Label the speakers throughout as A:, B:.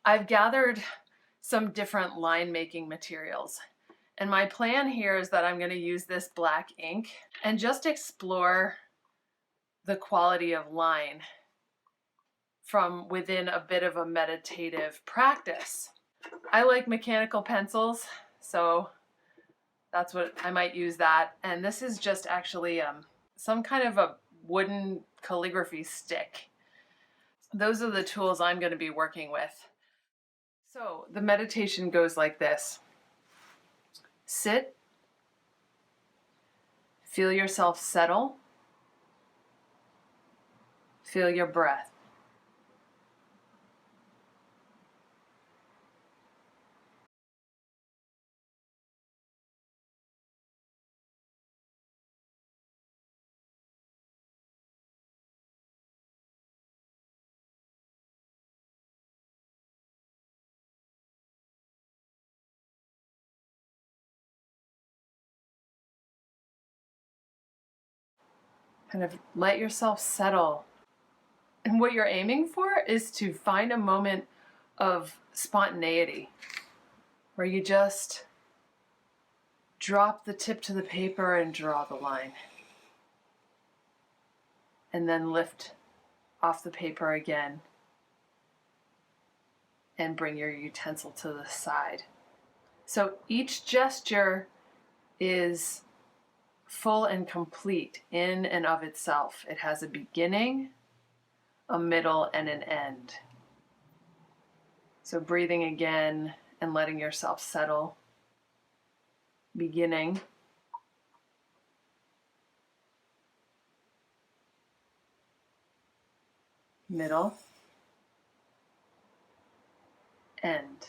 A: I've gathered some different line making materials. And my plan here is that I'm going to use this black ink and just explore the quality of line from within a bit of a meditative practice. I like mechanical pencils, so that's what I might use that. And this is just actually some kind of a wooden calligraphy stick. Those are the tools I'm going to be working with. So the meditation goes like this. Sit, feel yourself settle, feel your breath. Kind of let yourself settle. And what you're aiming for is to find a moment of spontaneity where you just drop the tip to the paper and draw the line. And then lift off the paper again and bring your utensil to the side. So each gesture is full and complete in and of itself. It has a beginning, a middle, and an end. So breathing again and letting yourself settle. Beginning. Middle. End.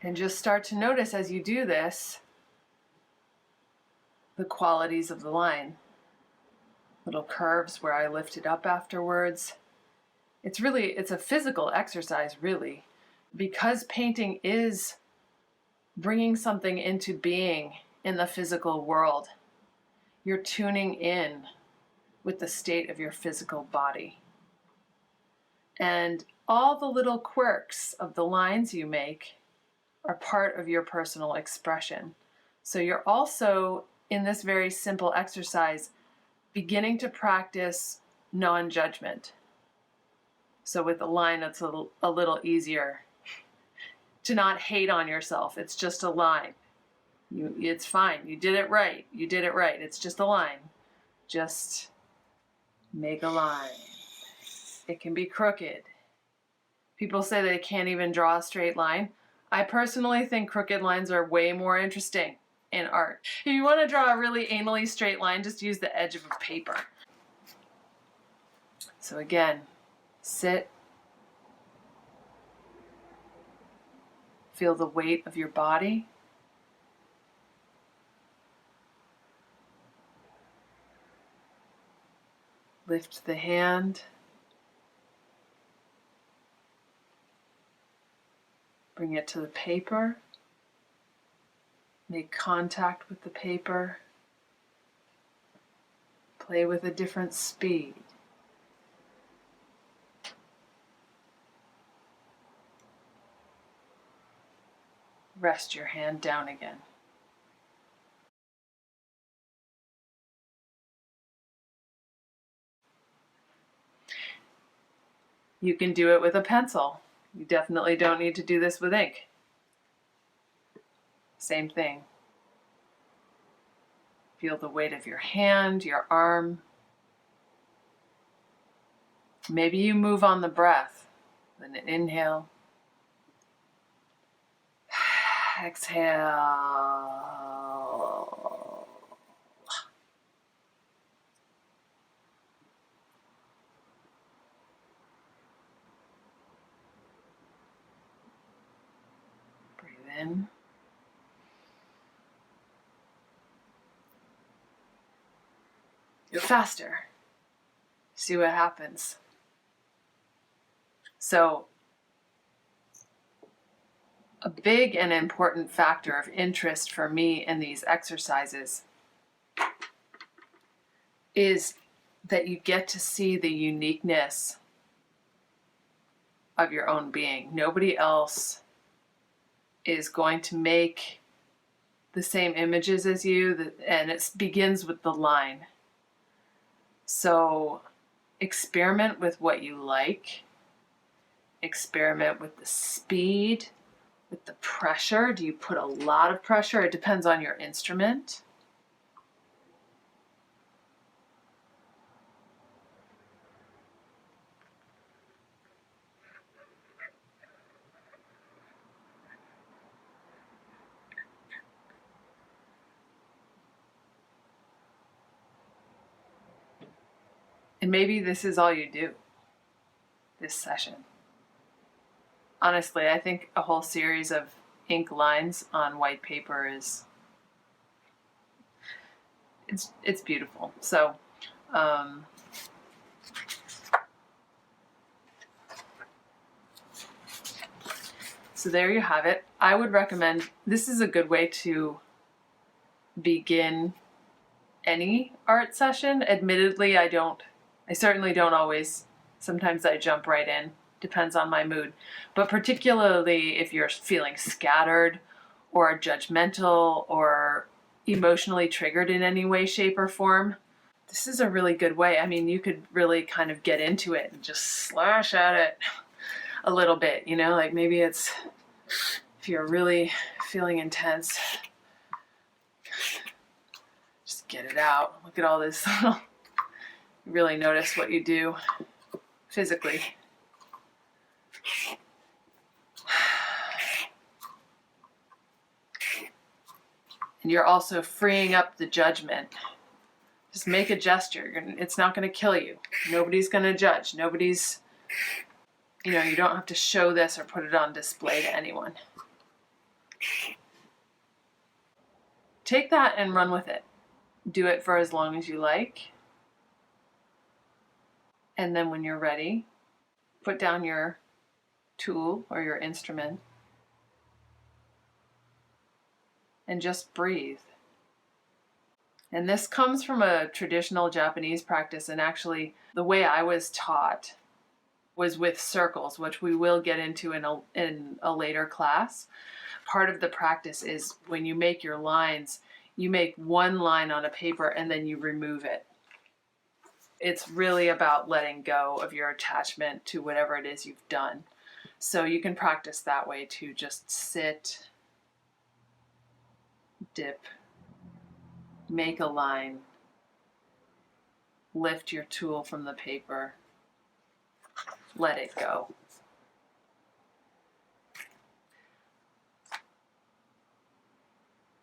A: And just start to notice as you do this the qualities of the line. Little curves where I lift it up afterwards. It's a physical exercise, really, because painting is bringing something into being in the physical world. You're tuning in with the state of your physical body. And all the little quirks of the lines you make are part of your personal expression. So you're also, in this very simple exercise, beginning to practice non-judgment. So with a line, it's a little easier to not hate on yourself. It's just a line. It's fine. You did it right. You did it right. It's just a line. Just make a line. It can be crooked. People say they can't even draw a straight line. I personally think crooked lines are way more interesting in art. If you want to draw a really anally straight line, just use the edge of a paper. So again, sit. Feel the weight of your body. Lift the hand. Bring it to the paper. Make contact with the paper. Play with a different speed. Rest your hand down again. You can do it with a pencil. You definitely don't need to do this with ink. Same thing. Feel the weight of your hand, your arm. Maybe you move on the breath. Then inhale. Exhale. Breathe in. Go faster. See what happens. So, a big and important factor of interest for me in these exercises is that you get to see the uniqueness of your own being. Nobody else is going to make the same images as you, and it begins with the line. So experiment with what you like. Experiment with the speed, with the pressure. Do you put a lot of pressure? It depends on your instrument. And maybe this is all you do this session. Honestly, I think a whole series of ink lines on white paper is it's beautiful. So so there you have it. I would recommend, this is a good way to begin any art session. Admittedly, I certainly don't always. Sometimes I jump right in. Depends on my mood. But particularly if you're feeling scattered or judgmental or emotionally triggered in any way, shape, or form, this is a really good way. I mean, you could really kind of get into it and just slash at it a little bit, you know, like maybe it's, if you're really feeling intense, just get it out. Look at all this. Really notice what you do physically. And you're also freeing up the judgment. Just make a gesture. It's not going to kill you. Nobody's going to judge. Nobody's, you know, you don't have to show this or put it on display to anyone. Take that and run with it. Do it for as long as you like. And then when you're ready, put down your tool or your instrument and just breathe. And this comes from a traditional Japanese practice, and actually the way I was taught was with circles, which we will get into in a later class. Part of the practice is when you make your lines, you make one line on a paper and then you remove it. It's really about letting go of your attachment to whatever it is you've done. So you can practice that way too. Just sit, dip, make a line, lift your tool from the paper, let it go.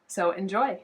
A: So enjoy.